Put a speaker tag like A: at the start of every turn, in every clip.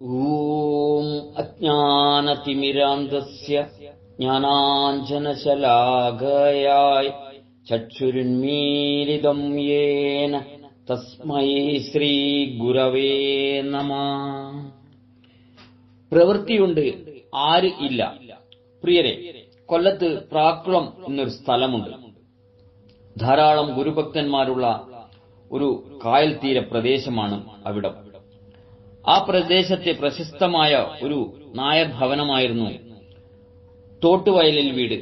A: ॐ अज्ञानतिमिरान्धस्य ज्ञानाञ्जनशलाघयाय चक्षुरुन्मीलितं येन तस्मै ശ്രീഗുരവേ നമഃ. പ്രവൃത്തിയുണ്ട്, ആര് ഇല്ല. പ്രിയരെ, കൊല്ലത്ത് പ്രാക്കുളം എന്നൊരു സ്ഥലമുണ്ട്. ധാരാളം ഗുരുഭക്തന്മാരുള്ള ഒരു കായൽ തീര പ്രദേശമാണ് അവിടം. ആ പ്രദേശത്തെ പ്രശസ്തമായ ഒരു നായർ ഭവനമായിരുന്നു തോട്ടുവയലിൽ വീട്.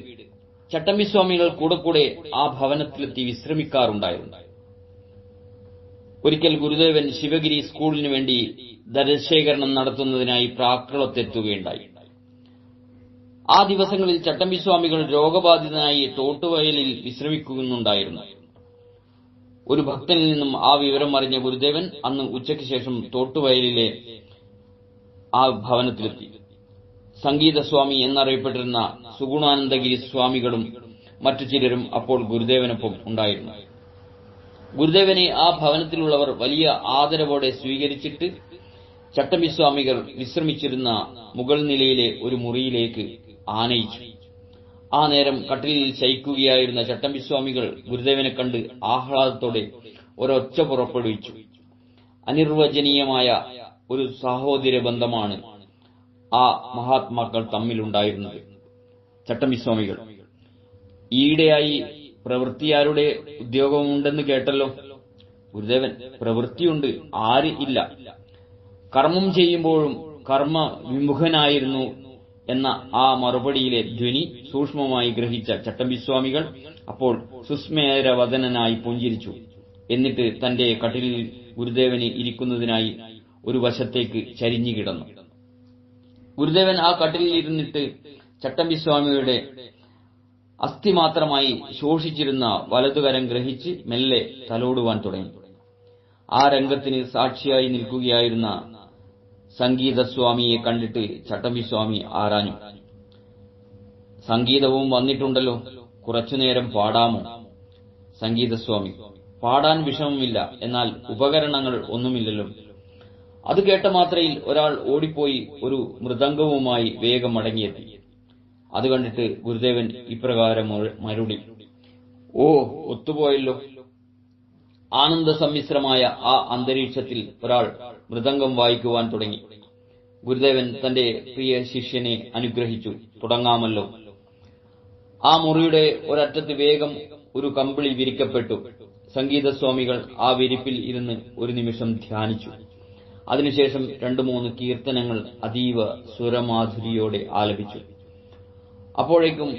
A: ചട്ടമ്പിസ്വാമികൾ കൂടെ ആ ഭവനത്തിലെത്തി വിശ്രമിക്കാറുണ്ടായിരുന്നു. ഒരിക്കൽ ഗുരുദേവൻ ശിവഗിരി സ്കൂളിനു വേണ്ടി ധനശേഖരണം നടത്തുന്നതിനായി പ്രാക്കുളത്തെത്തുകയുണ്ടായി. ആ ദിവസങ്ങളിൽ ചട്ടമ്പിസ്വാമികൾ രോഗബാധിതനായി തോട്ടുവയലിൽ വിശ്രമിക്കുന്നുണ്ടായിരുന്നു. ഒരു ഭക്തനിൽ നിന്നും ആ വിവരം അറിഞ്ഞ ഗുരുദേവൻ അന്ന് ഉച്ചയ്ക്ക് ശേഷം തോട്ടുവയലിലെ ആ ഭവനത്തിലെത്തി. സംഗീതസ്വാമി എന്നറിയപ്പെട്ടിരുന്ന സുഗുണാനന്ദഗിരി സ്വാമികളും മറ്റു ചിലരും അപ്പോൾ ഗുരുദേവനൊപ്പം ഉണ്ടായിരുന്നു. ഗുരുദേവനെ ആ ഭവനത്തിലുള്ളവർ വലിയ ആദരവോടെ സ്വീകരിച്ചിട്ട് ചട്ടമ്പിസ്വാമികൾ വിശ്രമിച്ചിരുന്ന മുകൾ നിലയിലെ ഒരു മുറിയിലേക്ക് ആനയിച്ചു. ആ നേരം കട്ടിലിൽ ശയിക്കുകയായിരുന്ന ചട്ടമ്പിസ്വാമികൾ ഗുരുദേവനെ കണ്ട് ആഹ്ലാദത്തോടെ ഒരൊച്ച പുറപ്പെടുവിച്ചു. അനിർവചനീയമായ ഒരു സഹോദര ബന്ധമാണ് ആ മഹാത്മാക്കൾ തമ്മിലുണ്ടായിരുന്നത്. ചട്ടമ്പിസ്വാമികൾ: ഈയിടെയായി പ്രവൃത്തിയാരുടെ ഉദ്യോഗമുണ്ടെന്ന് കേട്ടല്ലോ. ഗുരുദേവൻ: പ്രവൃത്തിയുണ്ട്, ആര് ഇല്ല. കർമ്മം ചെയ്യുമ്പോഴും കർമ്മ വിമുഖനായിരുന്നു എന്ന ആ മറുപടിയിലെ ധ്വനി സൂക്ഷ്മമായി ഗ്രഹിച്ച ചട്ടമ്പിസ്വാമികൾ അപ്പോൾ സുസ്മേരവദനായി പുഞ്ചിരിച്ചു. എന്നിട്ട് തന്റെ കട്ടിലിൽ ഗുരുദേവന് ഇരിക്കുന്നതിനായി ഒരു വശത്തേക്ക് ചരിഞ്ഞു കിടന്നു. ഗുരുദേവൻ ആ കട്ടിലിൽ ഇരുന്നിട്ട് ചട്ടമ്പിസ്വാമിയുടെ അസ്ഥിമാത്രമായി ശോഷിച്ചിരുന്ന വലതുകരം ഗ്രഹിച്ച് മെല്ലെ തലോടുവാൻ തുടങ്ങി. ആ രംഗത്തിന് സാക്ഷിയായി നിൽക്കുകയായിരുന്ന സംഗീതസ്വാമിയെ കണ്ടിട്ട് ചട്ടമ്പിസ്വാമി ആരാഞ്ഞു: സംഗീതവും വന്നിട്ടുണ്ടല്ലോ, കുറച്ചുനേരം പാടാമോ? സംഗീതസ്വാമി: പാടാൻ വിഷമമില്ല, എന്നാൽ ഉപകരണങ്ങൾ ഒന്നുമില്ലല്ലോ. അത് കേട്ട മാത്രയിൽ ഒരാൾ ഓടിപ്പോയി ഒരു മൃദംഗവുമായി വേഗം മടങ്ങിയെത്തി. അത് കണ്ടിട്ട് ഗുരുദേവൻ ഇപ്രകാരം മരുടി: ഓ, ഒത്തുപോയല്ലോ. ആനന്ദ സമ്മിശ്രമായ ആ അന്തരീക്ഷത്തിൽ ഒരാൾ മൃദംഗം വായിക്കുവാൻ തുടങ്ങി. ഗുരുദേവൻ തന്റെ പ്രിയ ശിഷ്യനെ അനുഗ്രഹിച്ചു. തുടങ്ങാമല്ലോ. ആ മുറിയുടെ ഒരറ്റത്ത് വേഗം ഒരു കമ്പിളി വിരിക്കപ്പെട്ടു. സംഗീതസ്വാമികൾ ആ വിരിപ്പിൽ ഇരുന്ന് ഒരു നിമിഷം ധ്യാനിച്ചു. അതിനുശേഷം 2-3 കീർത്തനങ്ങൾ അതീവ സ്വരമാധുരിയോടെ ആലപിച്ചു. അപ്പോഴേക്കും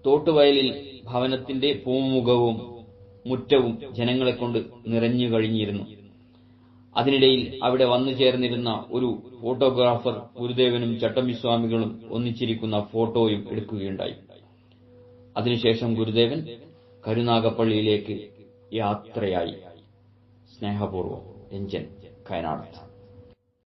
A: തോട്ടുവയലിൽ ഭവനത്തിന്റെ പൂമുഖവും മുറ്റവും ജനങ്ങളെക്കൊണ്ട് നിറഞ്ഞു കഴിഞ്ഞിരുന്നു. അതിനിടയിൽ അവിടെ വന്നു ചേർന്നിരുന്ന ഒരു ഫോട്ടോഗ്രാഫർ ഗുരുദേവനും ചട്ടമ്പിസ്വാമികളും ഒന്നിച്ചിരിക്കുന്ന ഫോട്ടോയും എടുക്കുകയുണ്ടായി. അതിനുശേഷം ഗുരുദേവൻ കരുനാഗപ്പള്ളിയിലേക്ക് യാത്രയായി. സ്നേഹപൂർവ്വം, രഞ്ജൻ, കയനാട്.